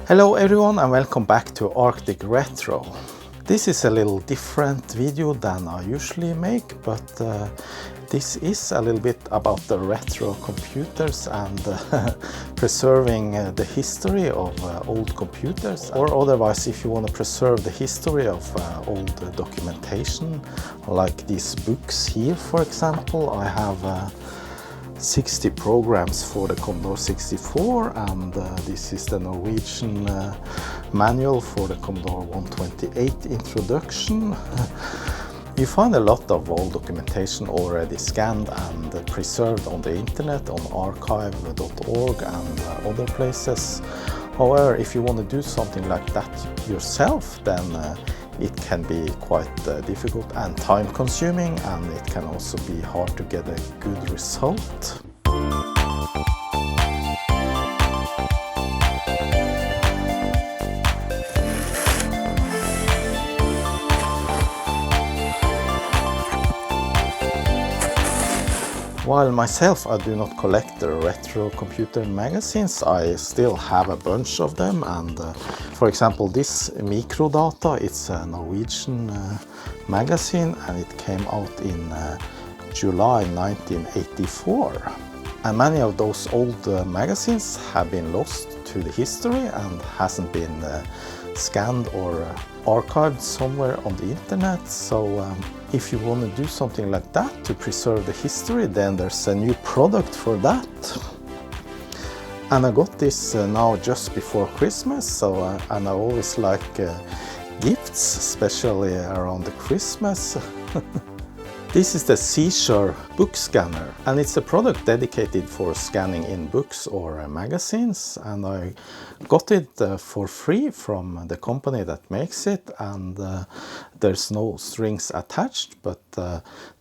Hello everyone and welcome back to Arctic Retro. This is a little different video than I usually make, but this is a little bit about the retro computers and preserving the history of old computers, or otherwise if you want to preserve the history of old documentation, like these books here for example. I have 60 programs for the Commodore 64, and this is the Norwegian manual for the Commodore 128 introduction. You find a lot of old documentation already scanned and preserved on the internet on archive.org and other places. However, if you want to do something like that yourself, then it can be quite difficult and time consuming, and it can also be hard to get a good result. While myself I do not collect the retro computer magazines, I still have a bunch of them, and for example this Microdata, it's a Norwegian magazine and it came out in July 1984. And many of those old magazines have been lost to the history and hasn't been scanned or archived somewhere on the internet. So if you want to do something like that to preserve the history, then there's a new product for that. And I got this now just before Christmas, so and I always like gifts, especially around the Christmas. This is the CZUR Book scanner, and it's a product dedicated for scanning in books or magazines, and I got it for free from the company that makes it, and there's no strings attached, but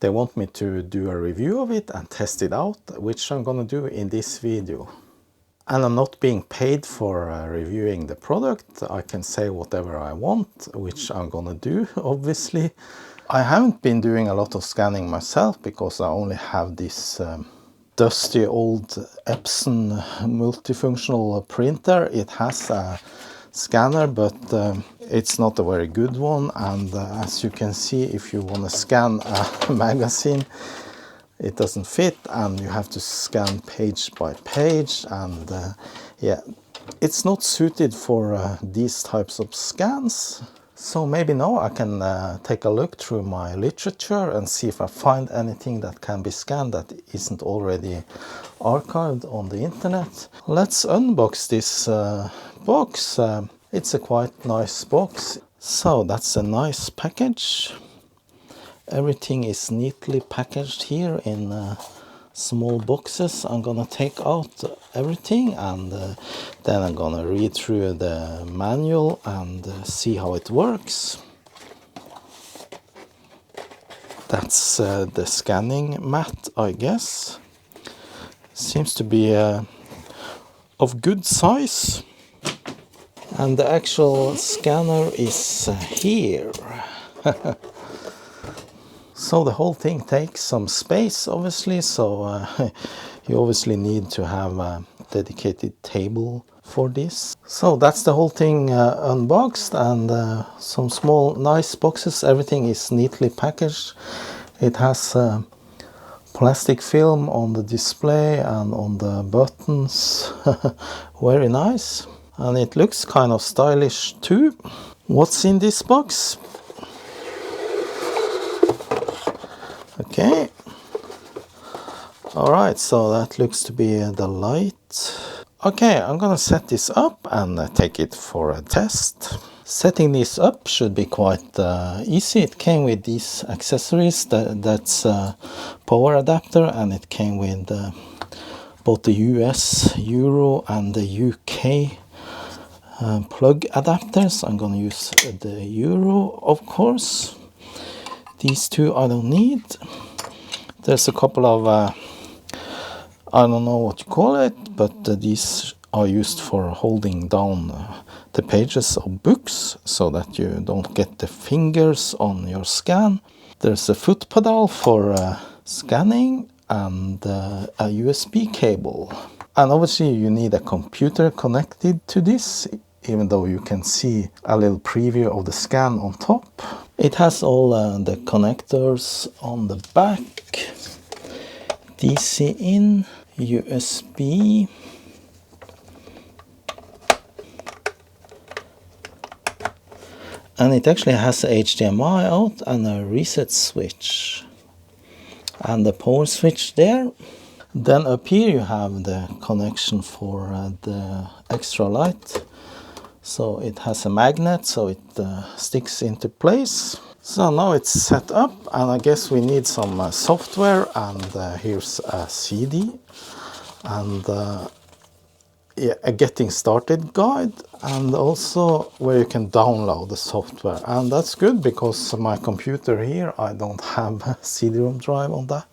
they want me to do a review of it and test it out, which I'm gonna do in this video. And I'm not being paid for reviewing the product. I can say whatever I want, which I'm gonna do, obviously. I haven't been doing a lot of scanning myself because I only have this dusty old Epson multifunctional printer. It has a scanner, but it's not a very good one, and as you can see, if you want to scan a magazine, it doesn't fit and you have to scan page by page, and yeah, it's not suited for these types of scans. So maybe now I can take a look through my literature and see if I find anything that can be scanned that isn't already archived on the internet. Let's unbox this box. It's a quite nice box. So that's a nice package. Everything is neatly packaged here in small boxes. I'm gonna take out everything, and then I'm gonna read through the manual and see how it works. That's the scanning mat, I guess. Seems to be of good size, and the actual scanner is here. So the whole thing takes some space, obviously, so you obviously need to have a dedicated table for this. So that's the whole thing unboxed, and some small nice boxes. Everything is neatly packaged. It has plastic film on the display and on the buttons. Very nice, and it looks kind of stylish too. What's in this box? Okay, all right, so that looks to be the light. Okay, I'm gonna set this up and take it for a test. Setting this up should be quite easy. It came with these accessories. That's a power adapter, and it came with both the US, Euro and the UK plug adapters. I'm gonna use the Euro, of course. These two I don't need. There's a couple of, I don't know what you call it, but these are used for holding down the pages of books so that you don't get the fingers on your scan. There's a foot pedal for scanning, and a USB cable. And obviously you need a computer connected to this, even though you can see a little preview of the scan on top. It has all the connectors on the back, DC in, USB, and it actually has a HDMI out and a reset switch and the power switch there. Then up here you have the connection for the extra light. So it has a magnet, so it sticks into place. So now it's set up, and I guess we need some software, and here's a CD and yeah, a getting started guide, and also where you can download the software. And that's good because my computer here, I don't have a CD-ROM drive on that.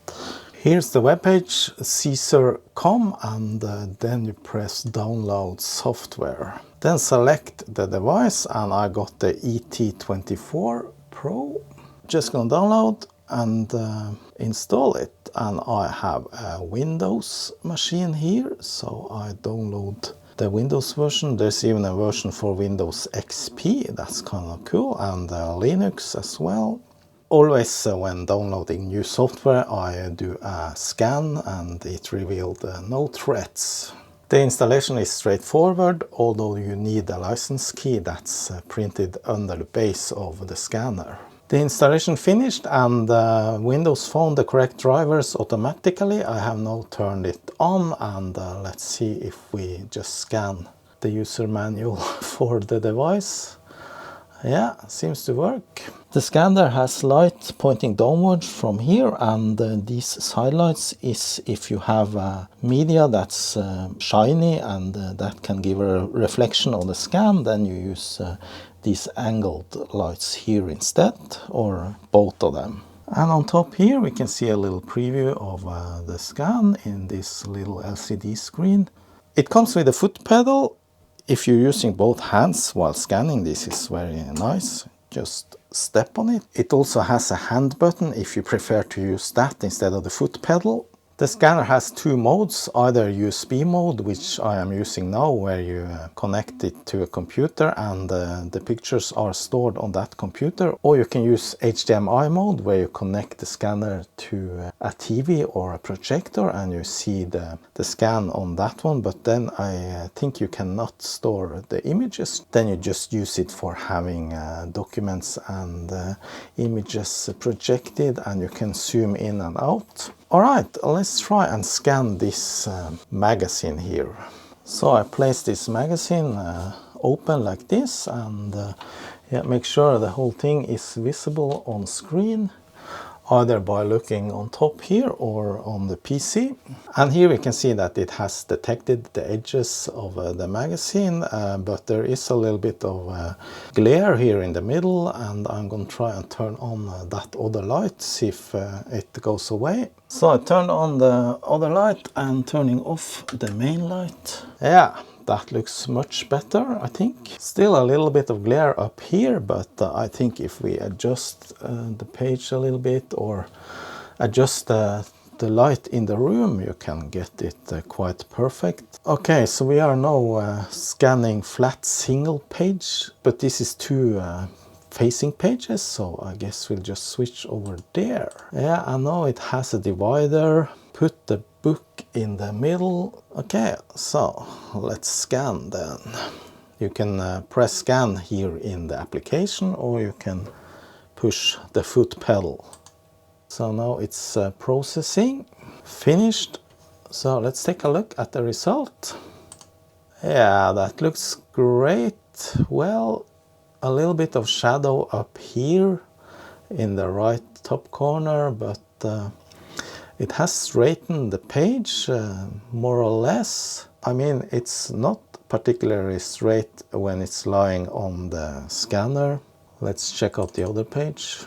Here's the webpage, CZUR.com, and then you press download software. Then select the device, and I got the ET24Pro. Just gonna download and install it. And I have a Windows machine here, so I download the Windows version. There's even a version for Windows XP, that's kind of cool, and Linux as well. Always when downloading new software, I do a scan and it revealed no threats. The installation is straightforward, although you need a license key that's printed under the base of the scanner. The installation finished, and Windows found the correct drivers automatically. I have now turned it on, and let's see if we just scan the user manual for the device. Yeah, seems to work. The scanner has light pointing downwards from here, and these side lights is if you have media that's shiny and that can give a reflection on the scan, then you use these angled lights here instead, or both of them. And on top here we can see a little preview of the scan in this little LCD screen. It comes with a foot pedal. If you're using both hands while scanning, this is very nice. Just step on it. It also has a hand button if you prefer to use that instead of the foot pedal. The scanner has two modes, either USB mode, which I am using now, where you connect it to a computer and the pictures are stored on that computer, or you can use HDMI mode, where you connect the scanner to a TV or a projector and you see the scan on that one, but then I think you cannot store the images. Then you just use it for having documents and images projected, and you can zoom in and out. Alright, let's try and scan this magazine here. So I place this magazine open like this, and yeah, make sure the whole thing is visible on screen, either by looking on top here or on the PC. And here we can see that it has detected the edges of the magazine, but there is a little bit of glare here in the middle, and I'm going to try and turn on that other light, see if it goes away. So I turned on the other light and turning off the main light. Yeah, that looks much better, I think. Still a little bit of glare up here, but I think if we adjust the page a little bit or adjust the light in the room, you can get it quite perfect. Okay, so we are now scanning flat single page, but this is two facing pages, so I guess we'll just switch over there. Yeah, I know it has a divider. Put the book in the middle. Okay, so let's scan then. You can press scan here in the application, or you can push the foot pedal. So now it's processing. Finished. So let's take a look at the result. Yeah, that looks great. Well, a little bit of shadow up here in the right top corner, but it has straightened the page more or less. I mean, it's not particularly straight when it's lying on the scanner. Let's check out the other page.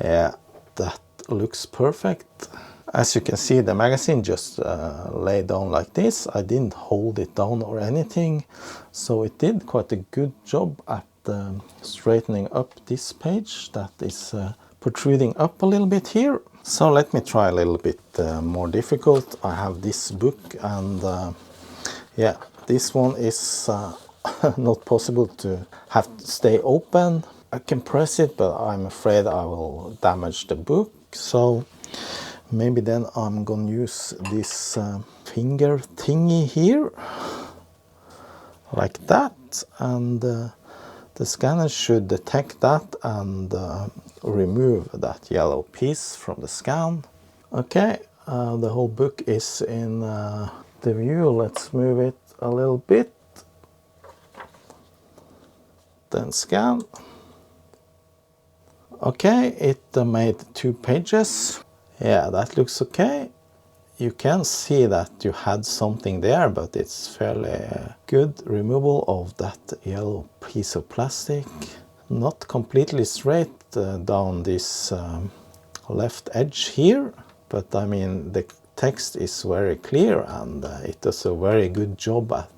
Yeah, that looks perfect. As you can see, the magazine just lay down like this. I didn't hold it down or anything, so it did quite a good job at straightening up this page that is protruding up a little bit here. So let me try a little bit more difficult. I have this book, and yeah, this one is not possible to have to stay open. I can press it, but I'm afraid I will damage the book. So maybe then I'm gonna use this finger thingy here, like that, and the scanner should detect that and remove that yellow piece from the scan. Okay, the whole book is in the view. Let's move it a little bit. Then scan. Okay, it made 2 pages. Yeah, that looks okay. You can see that you had something there, but it's fairly good removal of that yellow piece of plastic. Not completely straight down this left edge here, but I mean the text is very clear, and it does a very good job at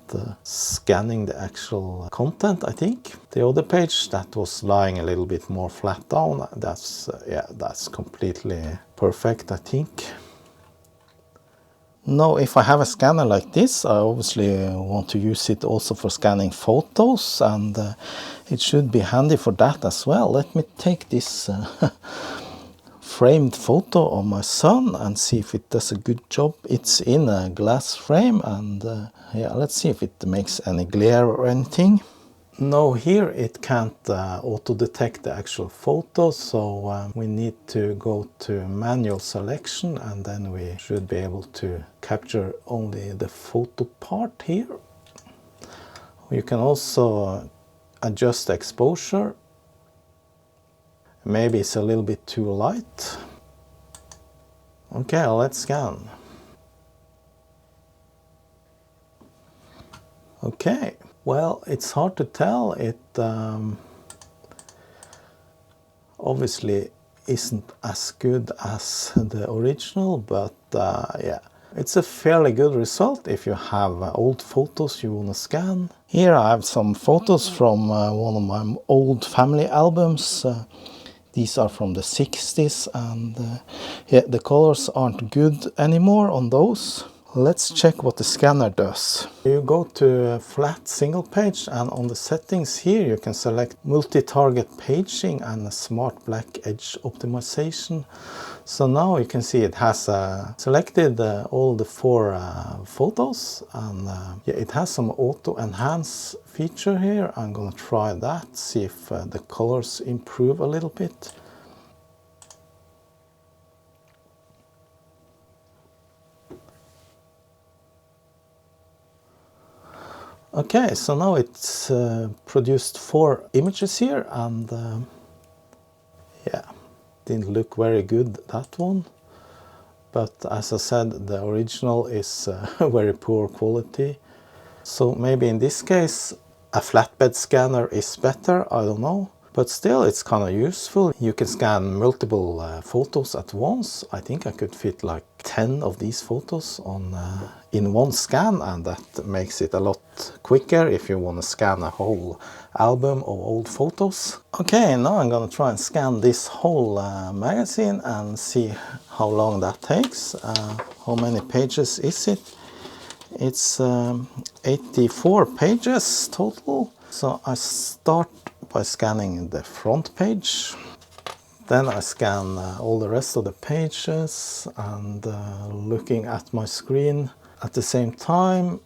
scanning the actual content, I think. The other page that was lying a little bit more flat down, that's yeah, that's completely perfect, I think. Now, if I have a scanner like this, I obviously want to use it also for scanning photos, and it should be handy for that as well. Let me take this framed photo of my son and see if it does a good job. It's in a glass frame, and yeah, let's see if it makes any glare or anything. No, here it can't auto-detect the actual photo, so we need to go to manual selection, and then we should be able to capture only the photo part here. You can also adjust exposure. Maybe it's a little bit too light. Okay, let's scan. Okay, well, it's hard to tell. It obviously isn't as good as the original, but yeah, it's a fairly good result if you have old photos you want to scan. Here I have some photos from one of my old family albums. These are from the 60s, and yeah, the colors aren't good anymore on those. Let's check what the scanner does. You go to a flat single page, and on the settings here you can select multi-target paging and a smart black edge optimization. So now you can see it has selected all the 4 photos, and yeah, it has some auto enhance feature here. I'm gonna try that, see if the colors improve a little bit. Okay, so now it's produced 4 images here, and yeah, didn't look very good, that one. But as I said, the original is very poor quality. So maybe in this case a flatbed scanner is better, I don't know. But still, it's kind of useful. You can scan multiple photos at once. I think I could fit like 10 of these photos on in one scan, and that makes it a lot quicker if you want to scan a whole album of old photos. Okay, now I'm gonna try and scan this whole magazine and see how long that takes. How many pages is it? It's 84 pages total. So I start by scanning the front page. Then I scan all the rest of the pages, and looking at my screen at the same time,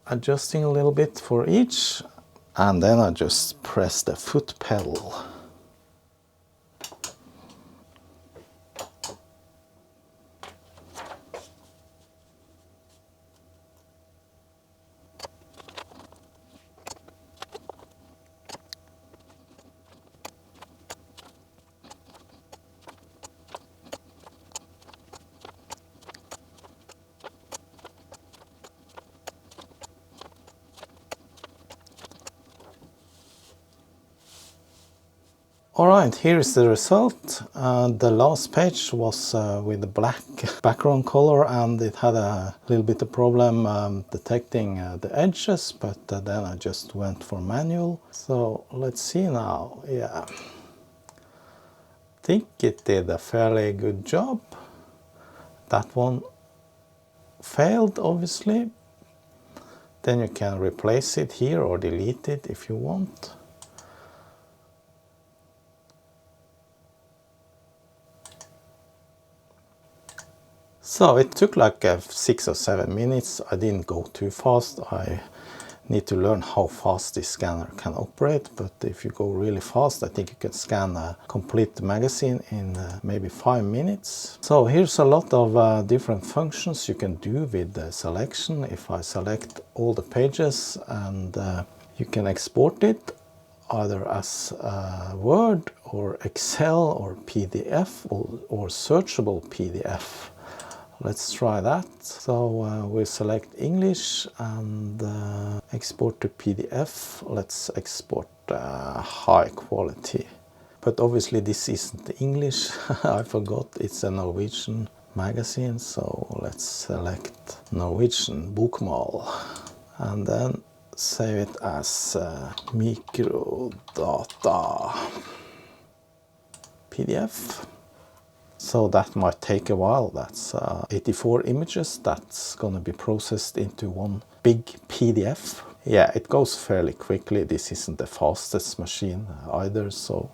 adjusting a little bit for each. And then I just press the foot pedal. Alright, here is the result. The last page was with the black background color, and it had a little bit of problem detecting the edges, but then I just went for manual. So let's see now. Yeah, think it did a fairly good job. That one failed, obviously. Then you can replace it here or delete it if you want. So it took like 6 or 7 minutes. I didn't go too fast. I need to learn how fast this scanner can operate, but if you go really fast, I think you can scan a complete magazine in maybe 5 minutes. So here's a lot of different functions you can do with the selection. If I select all the pages, and you can export it either as Word or Excel or PDF or searchable PDF. Let's try that. So we select English and export to PDF. Let's export high quality. But obviously this isn't English. I forgot it's a Norwegian magazine. So let's select Norwegian Bokmål and then save it as microdata PDF. So that might take a while. That's 84 images that's going to be processed into one big PDF. Yeah, it goes fairly quickly. This isn't the fastest machine either. So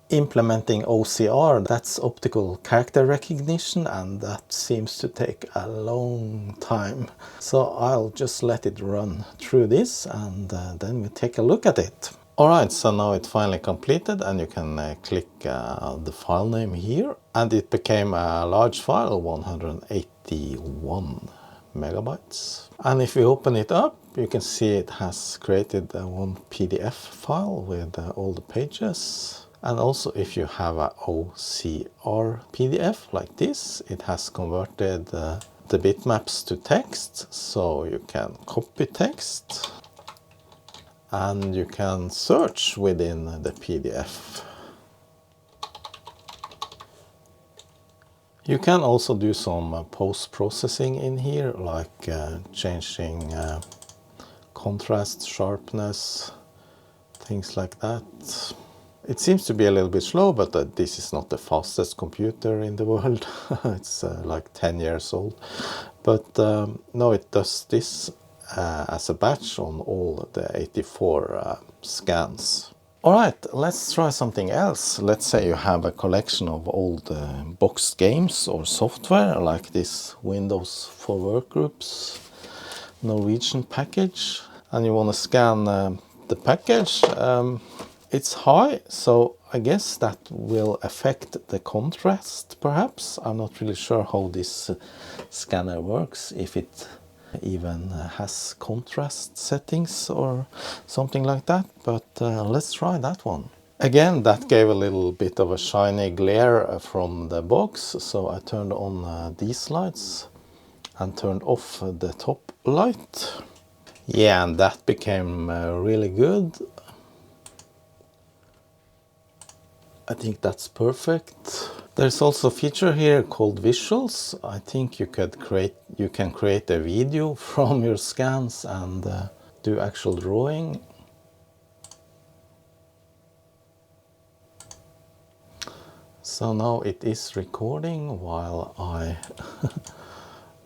implementing OCR, that's optical character recognition, and that seems to take a long time. So I'll just let it run through this and then we take a look at it. Alright, so now it's finally completed and you can click the file name here, and it became a large file, 181 megabytes. And if we open it up, you can see it has created one PDF file with all the pages. And also if you have a OCR PDF like this, it has converted the bitmaps to text, so you can copy text. And you can search within the PDF. You can also do some post-processing in here, like changing contrast, sharpness, things like that. It seems to be a little bit slow, but this is not the fastest computer in the world. It's like 10 years old. But no, it does this as a batch on all the 84 scans. Alright, let's try something else. Let's say you have a collection of old boxed games or software, like this Windows for Workgroups Norwegian package, and you want to scan the package. It's high, so I guess that will affect the contrast, perhaps. I'm not really sure how this scanner works, if it even has contrast settings or something like that, but let's try that one. Again, that gave a little bit of a shiny glare from the box, so I turned on these lights and turned off the top light. Yeah, and that became really good. I think that's perfect. There's also a feature here called visuals. I think you can create a video from your scans and do actual drawing. So now it is recording while I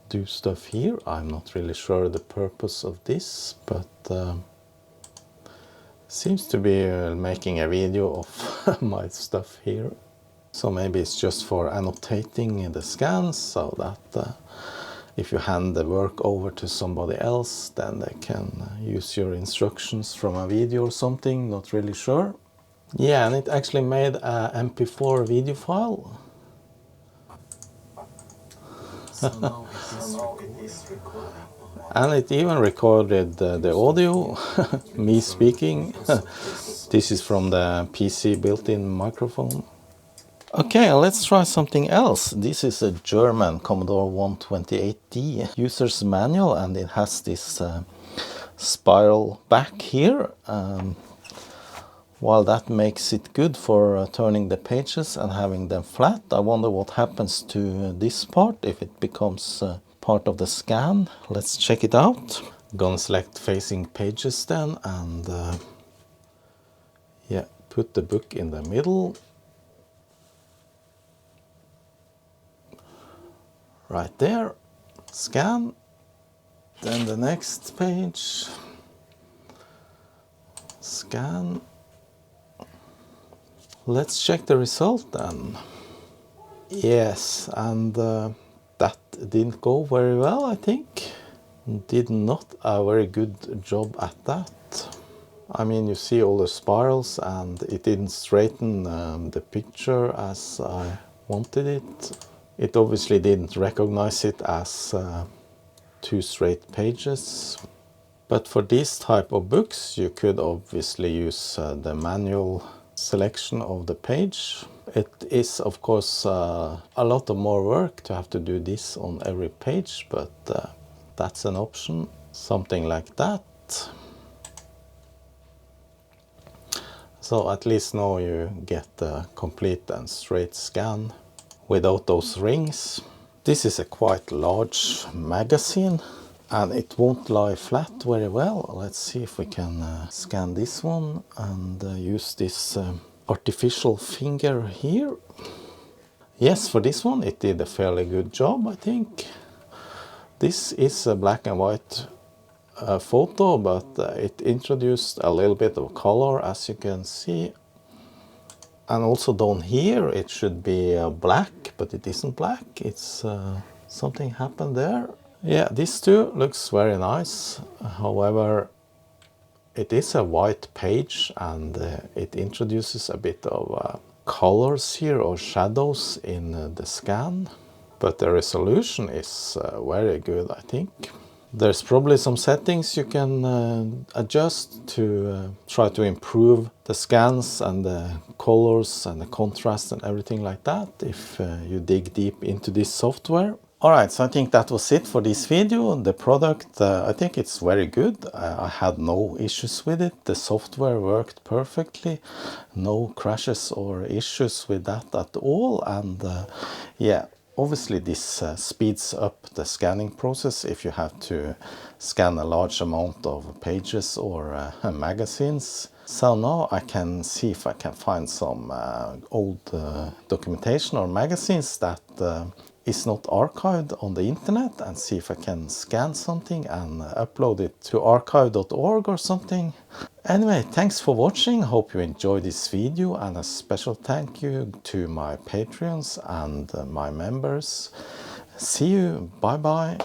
do stuff here. I'm not really sure the purpose of this, but seems to be making a video of my stuff here. So maybe it's just for annotating the scans, so that if you hand the work over to somebody else, then they can use your instructions from a video or something, not really sure. Yeah, and it actually made a MP4 video file. So now it is recording. And it even recorded the audio, me speaking. This is from the PC built-in microphone. Okay, let's try something else. This is a German Commodore 128D user's manual, and it has this spiral back here. While that makes it good for turning the pages and having them flat, I wonder what happens to this part if it becomes part of the scan. Let's check it out. I'm gonna select facing pages then, and yeah, put the book in the middle. right there. Scan. Then the next page. Scan. Let's check the result then. Yes, and that didn't go very well, I think. Did not a very good job at that. I mean, you see all the spirals, and it didn't straighten the picture as I wanted it. It obviously didn't recognize it as two straight pages. But for this type of books, you could obviously use the manual selection of the page. It is, of course, a lot of more work to have to do this on every page, but that's an option. Something like that. So at least now you get a complete and straight scan without those rings. This is a quite large magazine, and it won't lie flat very well. Let's see if we can scan this one and use this artificial finger here. Yes, for this one it did a fairly good job, I think. This is a black and white photo, but it introduced a little bit of color, as you can see. And also down here it should be black, but it isn't black. It's something happened there. Yeah, this too looks very nice. However, it is a white page, and it introduces a bit of colors here, or shadows in the scan. But the resolution is very good, I think. There's probably some settings you can adjust to try to improve the scans and the colors and the contrast and everything like that if you dig deep into this software. Alright, so I think that was it for this video. The product, I think it's very good. I had no issues with it. The software worked perfectly. No crashes or issues with that at all. And yeah, obviously this speeds up the scanning process if you have to scan a large amount of pages or magazines. So now I can see if I can find some old documentation or magazines that is not archived on the internet, and see if I can scan something and upload it to archive.org or something. Anyway, thanks for watching. Hope you enjoyed this video, and a special thank you to my Patreons and my members. See you. Bye bye.